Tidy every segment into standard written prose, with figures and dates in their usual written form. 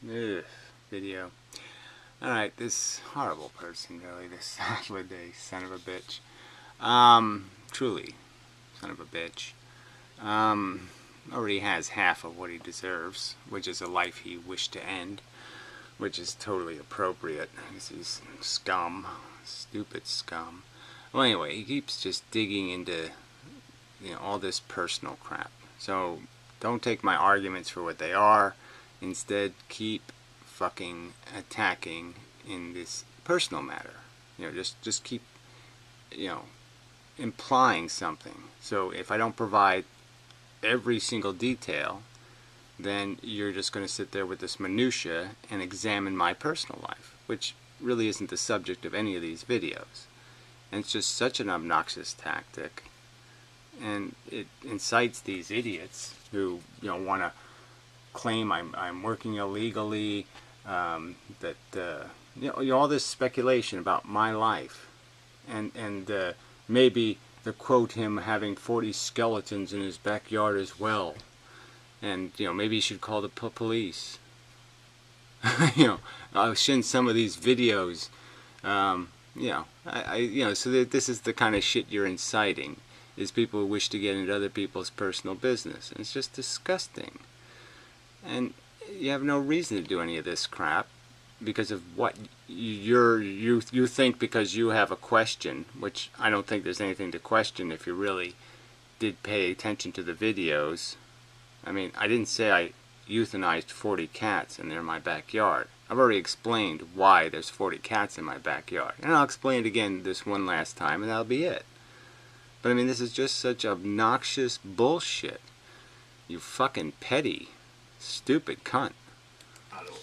Ugh, video. Alright, this horrible person, really, this Hythloday son of a bitch. Truly, son of a bitch. Already has half of what he deserves, which is a life he wished to end, which is totally appropriate, because he's scum. Stupid scum. Well, anyway, he keeps just digging into, all this personal crap. So, don't take my arguments for what they are. Instead, keep fucking attacking in this personal matter. Just keep, implying something. So if I don't provide every single detail, then you're just going to sit there with this minutia and examine my personal life, which really isn't the subject of any of these videos. And it's just such an obnoxious tactic, and it incites these idiots who want to claim I'm working illegally, that all this speculation about my life, and maybe the quote him having 40 skeletons in his backyard as well, and maybe you should call the police. I've seen some of these videos. So this is the kind of shit you're inciting, is people who wish to get into other people's personal business, and it's just disgusting. And you have no reason to do any of this crap because of what you think, because you have a question, which I don't think there's anything to question if you really did pay attention to the videos. I mean, I didn't say I euthanized 40 cats and they're in my backyard. I've already explained why there's 40 cats in my backyard. And I'll explain it again this one last time, and that'll be it. But I mean, this is just such obnoxious bullshit. You fucking petty, stupid cunt. Hello.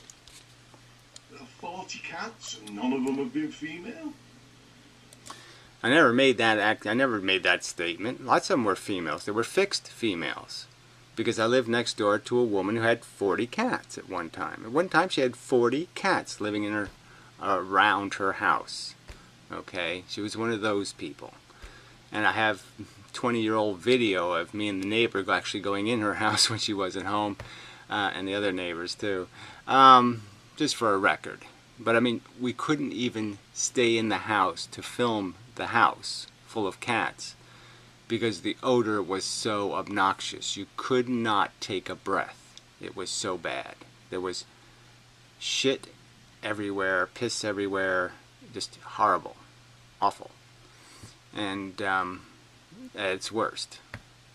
There are 40 cats and none of them have been female? I never made that statement. Lots of them were females. They were fixed females. Because I lived next door to a woman who had 40 cats at one time. At one time she had 40 cats living in her, around her house. Okay? She was one of those people. And I have 20-year-old video of me and the neighbor actually going in her house when she wasn't home. And the other neighbors too. Just for a record. But I mean, we couldn't even stay in the house to film the house full of cats, because the odor was so obnoxious. You could not take a breath. It was so bad. There was shit everywhere, piss everywhere, just horrible, awful. And at its worst.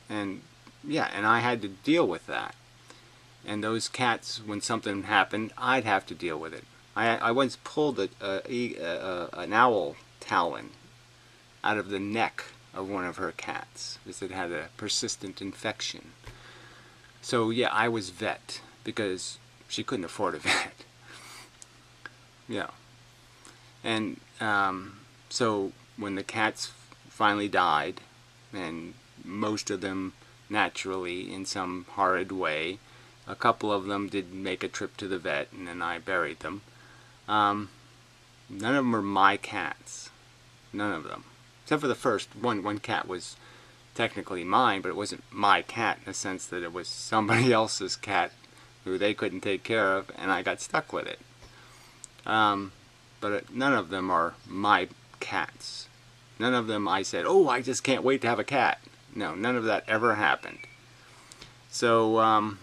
And yeah, and I had to deal with that. And those cats, when something happened, I'd have to deal with it. I once pulled an owl talon out of the neck of one of her cats because it had a persistent infection. So yeah, I was vet because she couldn't afford a vet. Yeah. And so when the cats finally died, and most of them naturally in some horrid way, a couple of them did make a trip to the vet, and then I buried them. None of them were my cats. None of them. Except for the first one. One cat was technically mine, but it wasn't my cat in the sense that it was somebody else's cat who they couldn't take care of, and I got stuck with it. But none of them are my cats. None of them I said, oh, I just can't wait to have a cat. No, none of that ever happened. So,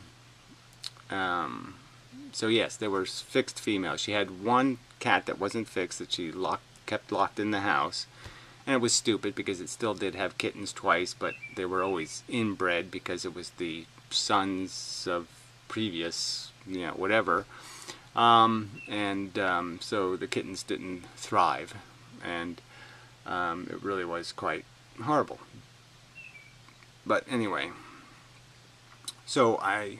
so yes, there were fixed females. She had one cat that wasn't fixed that she kept locked in the house. And it was stupid because it still did have kittens twice, but they were always inbred because it was the sons of previous, whatever. So the kittens didn't thrive. And it really was quite horrible. But anyway, so I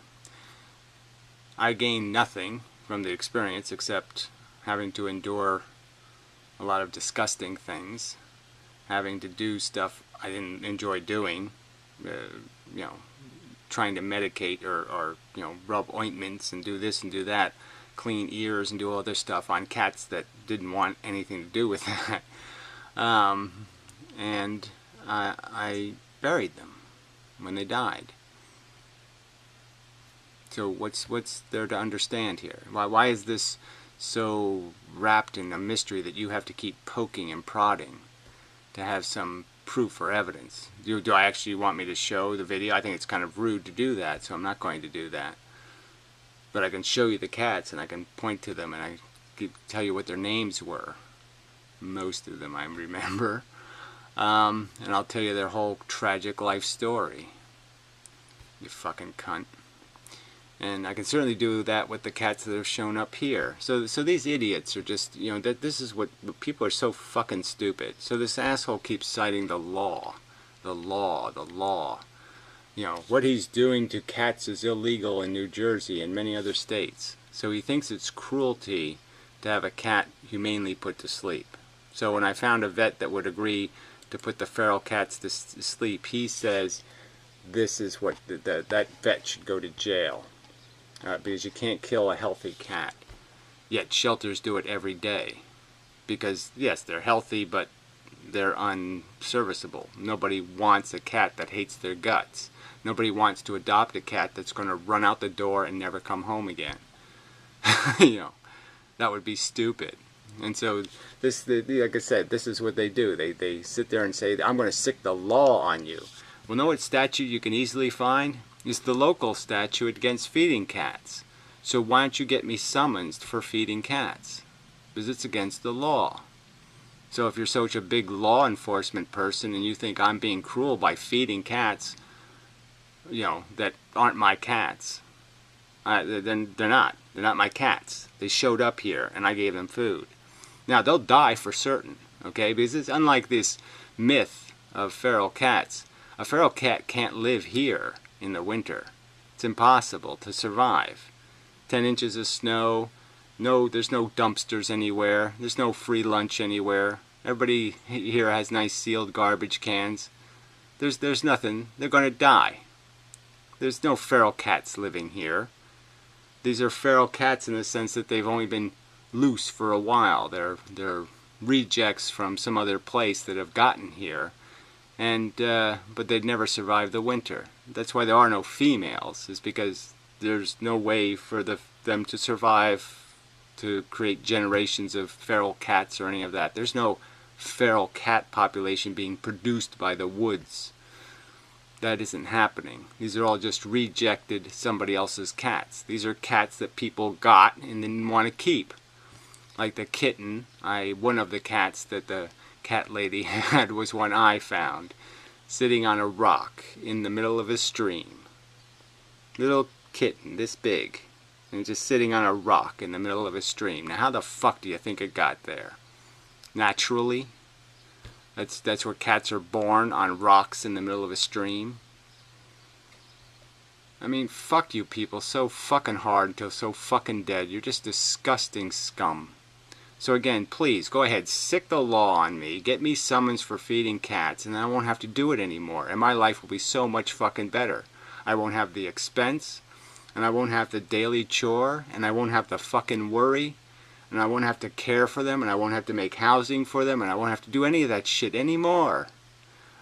gained nothing from the experience except having to endure a lot of disgusting things, having to do stuff I didn't enjoy doing, trying to medicate or rub ointments and do this and do that, clean ears and do all this stuff on cats that didn't want anything to do with that. And I buried them when they died. So what's there to understand here? Why is this so wrapped in a mystery that you have to keep poking and prodding to have some proof or evidence? Do I actually want me to show the video? I think it's kind of rude to do that, so I'm not going to do that. But I can show you the cats, and I can point to them, and I can tell you what their names were. Most of them I remember. And I'll tell you their whole tragic life story. You fucking cunt. And I can certainly do that with the cats that have shown up here. So these idiots are just, you know, this is what people are so fucking stupid. So this asshole keeps citing the law. The law, the law. You know, what he's doing to cats is illegal in New Jersey and many other states. So he thinks it's cruelty to have a cat humanely put to sleep. So when I found a vet that would agree to put the feral cats to sleep, he says this is what that vet should go to jail. Because you can't kill a healthy cat. Yet shelters do it every day. Because, yes, they're healthy, but they're unserviceable. Nobody wants a cat that hates their guts. Nobody wants to adopt a cat that's going to run out the door and never come home again. You know, that would be stupid. And so, like I said, this is what they do. They sit there and say, I'm going to sick the law on you. Well, know what statute you can easily find? It's the local statute against feeding cats. So why don't you get me summoned for feeding cats? Because it's against the law. So if you're such a big law enforcement person and you think I'm being cruel by feeding cats, you know, that aren't my cats, then they're not. They're not my cats. They showed up here and I gave them food. Now, they'll die for certain, okay? Because it's unlike this myth of feral cats. A feral cat can't live here in the winter. It's impossible to survive. 10 inches of snow. No, there's no dumpsters anywhere. There's no free lunch anywhere. Everybody here has nice sealed garbage cans. There's nothing. They're going to die. There's no feral cats living here. These are feral cats in the sense that they've only been loose for a while. They're rejects from some other place that have gotten here. And but they'd never survive the winter. That's why there are no females, is because there's no way for them to survive, to create generations of feral cats or any of that. There's no feral cat population being produced by the woods. That isn't happening. These are all just rejected somebody else's cats. These are cats that people got and didn't want to keep. Like the kitten, one of the cats that the cat lady had was one I found, sitting on a rock in the middle of a stream. Little kitten, this big, and just sitting on a rock in the middle of a stream. Now how the fuck do you think it got there? Naturally? That's where cats are born, on rocks in the middle of a stream. I mean, fuck you people so fucking hard until so fucking dead. You're just disgusting scum. So again, please, go ahead, sick the law on me, get me summons for feeding cats, and I won't have to do it anymore, and my life will be so much fucking better. I won't have the expense, and I won't have the daily chore, and I won't have the fucking worry, and I won't have to care for them, and I won't have to make housing for them, and I won't have to do any of that shit anymore.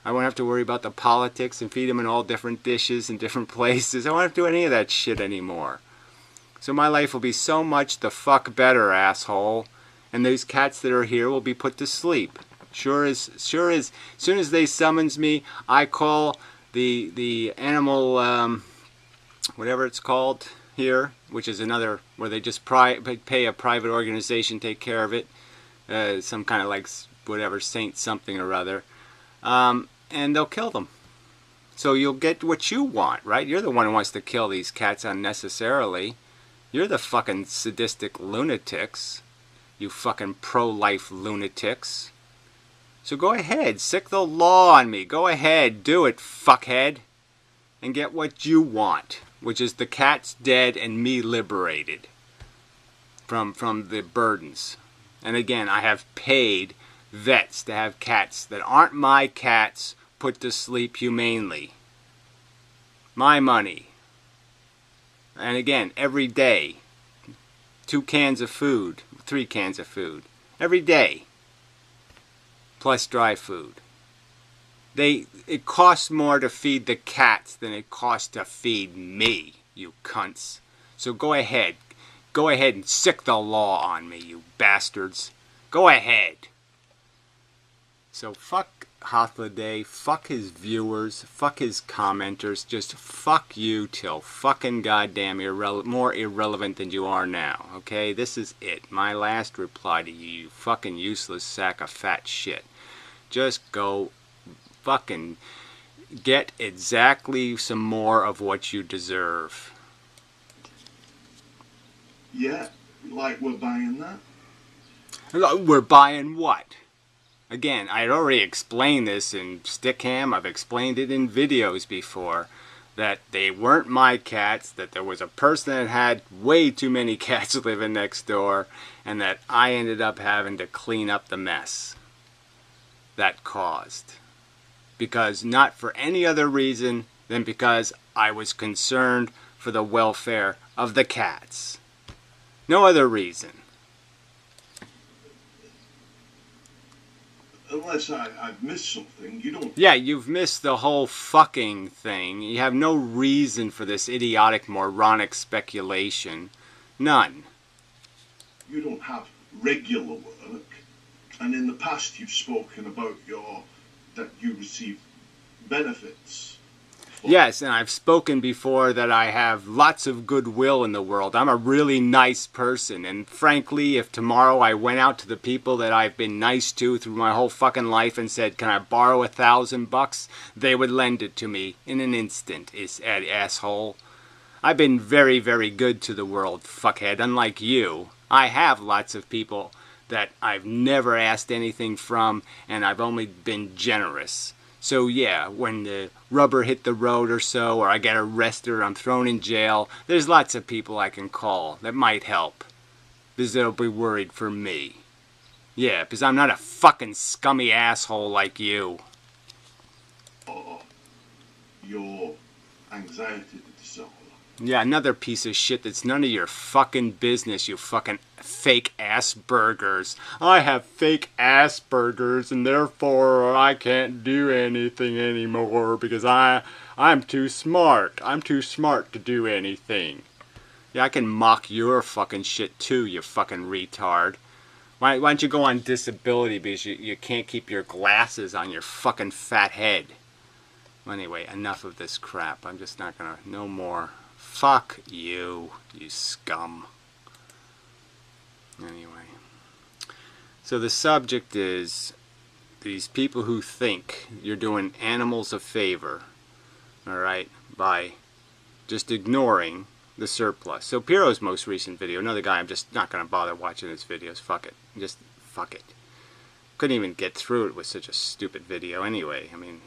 I won't have to worry about the politics and feed them in all different dishes and different places. I won't have to do any of that shit anymore. So my life will be so much the fuck better, asshole. And these cats that are here will be put to sleep. Sure as soon as they summons me, I call the animal, whatever it's called here, which is another, where they just pay a private organization take care of it, some kind of like, whatever, saint something or other, and they'll kill them. So you'll get what you want, right? You're the one who wants to kill these cats unnecessarily. You're the fucking sadistic lunatics. You fucking pro-life lunatics. So go ahead, sick the law on me. Go ahead, do it, fuckhead. And get what you want, which is the cats dead and me liberated from the burdens. And again, I have paid vets to have cats that aren't my cats put to sleep humanely. My money. And again, every day, 2 cans of food. 3 cans of food every day, plus dry food. It costs more to feed the cats than it costs to feed me, you cunts. So go ahead. Go ahead and sick the law on me, you bastards. Go ahead. So fuck Hythloday, fuck his viewers, fuck his commenters, just fuck you till fucking goddamn more irrelevant than you are now, okay? This is it. My last reply to you, you fucking useless sack of fat shit. Just go fucking get exactly some more of what you deserve. Yeah, like we're buying that. We're buying what? Again, I had already explained this in Stickham. I've explained it in videos before. That they weren't my cats, that there was a person that had way too many cats living next door, and that I ended up having to clean up the mess that caused. Because not for any other reason than because I was concerned for the welfare of the cats. No other reason. Unless I've missed something, you don't... Yeah, you've missed the whole fucking thing. You have no reason for this idiotic, moronic speculation. None. You don't have regular work. And in the past you've spoken about that you receive benefits. Yes, and I've spoken before that I have lots of goodwill in the world. I'm a really nice person, and frankly, if tomorrow I went out to the people that I've been nice to through my whole fucking life and said, can I borrow $1,000, they would lend it to me in an instant, asshole. I've been very, very good to the world, fuckhead, unlike you. I have lots of people that I've never asked anything from, and I've only been generous. So yeah, when the rubber hit the road or so, or I get arrested or I'm thrown in jail, there's lots of people I can call that might help. Because they'll be worried for me. Yeah, because I'm not a fucking scummy asshole like you. Your anxiety disorder. Yeah, another piece of shit that's none of your fucking business, you fucking fake Aspergers. I have fake Aspergers and therefore I can't do anything anymore because I'm too smart. I'm too smart to do anything. Yeah, I can mock your fucking shit too, you fucking retard. Why don't you go on disability because you can't keep your glasses on your fucking fat head? Well, anyway, enough of this crap. I'm just not gonna... no more. Fuck you, you scum. Anyway. So the subject is these people who think you're doing animals a favor, alright, by just ignoring the surplus. So Piro's most recent video, another guy, I'm just not going to bother watching his videos. Fuck it. Just fuck it. Couldn't even get through it with such a stupid video anyway. I mean,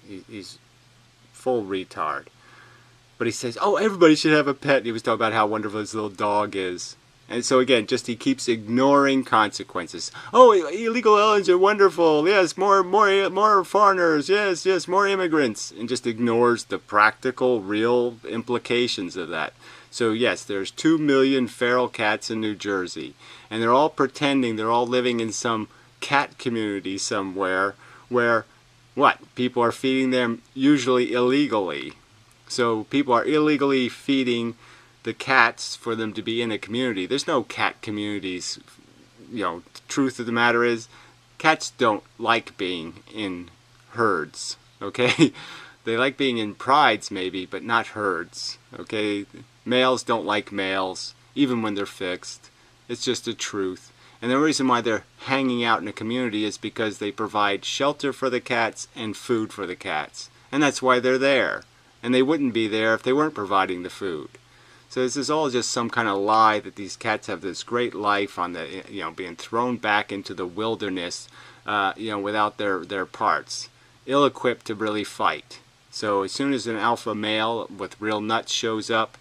he's full retard. But he says, oh, everybody should have a pet. He was talking about how wonderful his little dog is. And so again, just he keeps ignoring consequences. Oh, illegal aliens are wonderful. Yes, more foreigners. Yes, yes, more immigrants. And just ignores the practical, real implications of that. So yes, there's 2 million feral cats in New Jersey. And they're all pretending they're all living in some cat community somewhere where, what? People are feeding them usually illegally. So people are illegally feeding the cats for them to be in a community. There's no cat communities. You know, the truth of the matter is, cats don't like being in herds, okay? They like being in prides maybe, but not herds, okay? Males don't like males, even when they're fixed. It's just the truth. And the reason why they're hanging out in a community is because they provide shelter for the cats and food for the cats. And that's why they're there. And they wouldn't be there if they weren't providing the food. So this is all just some kind of lie that these cats have this great life on the, you know, being thrown back into the wilderness, you know, without their parts, ill-equipped to really fight. So as soon as an alpha male with real nuts shows up,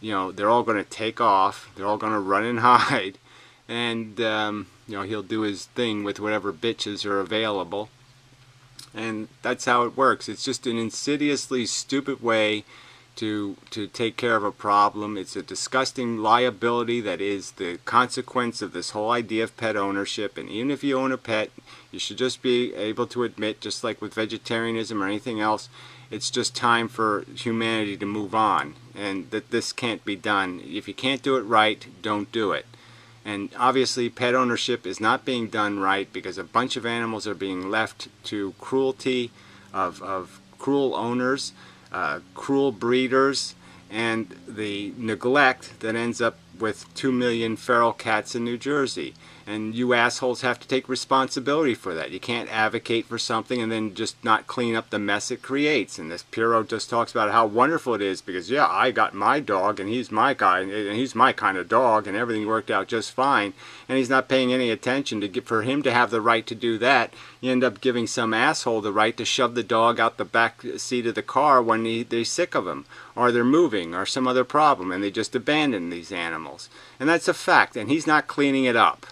you know, they're all going to take off. They're all going to run and hide, and you know, he'll do his thing with whatever bitches are available. And that's how it works. It's just an insidiously stupid way to take care of a problem. It's a disgusting liability that is the consequence of this whole idea of pet ownership. And even if you own a pet, you should just be able to admit, just like with vegetarianism or anything else, It's just time for humanity to move on, and that this can't be done. If you can't do it right, don't do it. And obviously pet ownership is not being done right because a bunch of animals are being left to cruelty of cruel owners, cruel breeders, and the neglect that ends up with 2 million feral cats in New Jersey. And you assholes have to take responsibility for that. You can't advocate for something and then just not clean up the mess it creates. And this Piro just talks about how wonderful it is because, yeah, I got my dog and he's my guy and he's my kind of dog and everything worked out just fine. And he's not paying any attention to for him to have the right to do that. You end up giving some asshole the right to shove the dog out the back seat of the car when they're sick of him, or they're moving, or some other problem, and they just abandon these animals. And that's a fact, and he's not cleaning it up.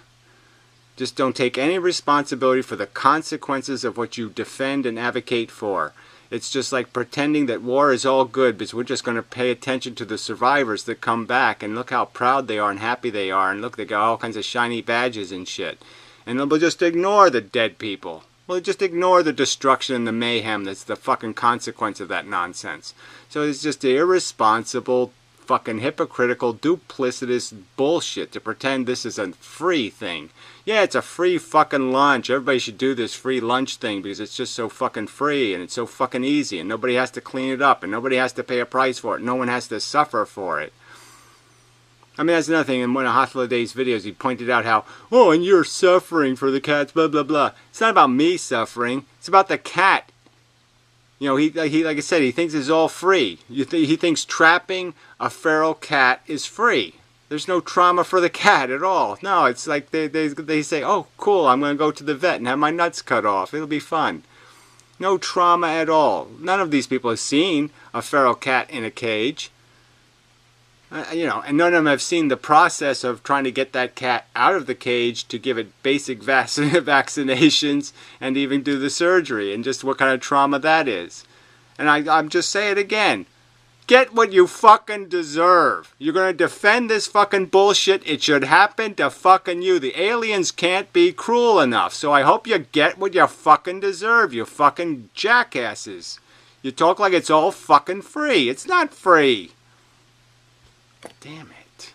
Just don't take any responsibility for the consequences of what you defend and advocate for. It's just like pretending that war is all good because we're just going to pay attention to the survivors that come back and look how proud they are and happy they are, and look, they got all kinds of shiny badges and shit. And we'll just ignore the dead people. We'll just ignore the destruction and the mayhem that's the fucking consequence of that nonsense. So it's just irresponsible, fucking hypocritical, duplicitous bullshit to pretend this is a free thing. Yeah, it's a free fucking lunch. Everybody should do this free lunch thing because it's just so fucking free and it's so fucking easy and nobody has to clean it up and nobody has to pay a price for it. No one has to suffer for it. I mean, that's another thing. In one of Hythloday's videos, he pointed out how, oh, and you're suffering for the cats, blah, blah, blah. It's not about me suffering. It's about the cat. You know, he like I said, he thinks it's all free. He thinks trapping a feral cat is free. There's no trauma for the cat at all. No, it's like they say, oh, cool, I'm going to go to the vet and have my nuts cut off. It'll be fun. No trauma at all. None of these people have seen a feral cat in a cage. You know, and none of them have seen the process of trying to get that cat out of the cage to give it basic vaccinations and even do the surgery, and just what kind of trauma that is. And I'm just saying it again. Get what you fucking deserve. You're going to defend this fucking bullshit. It should happen to fucking you. The aliens can't be cruel enough. So I hope you get what you fucking deserve, you fucking jackasses. You talk like it's all fucking free. It's not free. Damn it.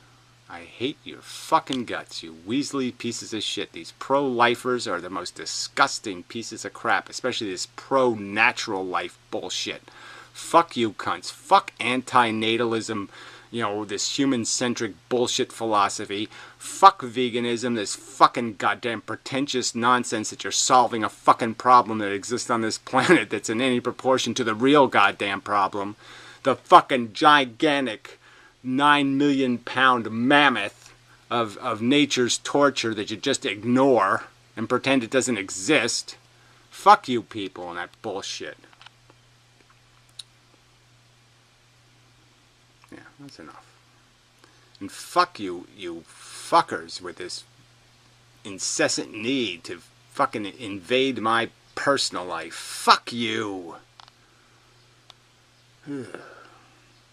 I hate your fucking guts, you weaselly pieces of shit. These pro-lifers are the most disgusting pieces of crap, especially this pro-natural life bullshit. Fuck you cunts. Fuck anti-natalism, you know, this human-centric bullshit philosophy. Fuck veganism, this fucking goddamn pretentious nonsense that you're solving a fucking problem that exists on this planet that's in any proportion to the real goddamn problem. The fucking gigantic 9 million pound mammoth of nature's torture that you just ignore and pretend it doesn't exist. Fuck you people and that bullshit. Yeah, that's enough. And fuck you, you fuckers with this incessant need to fucking invade my personal life. Fuck you. Ugh.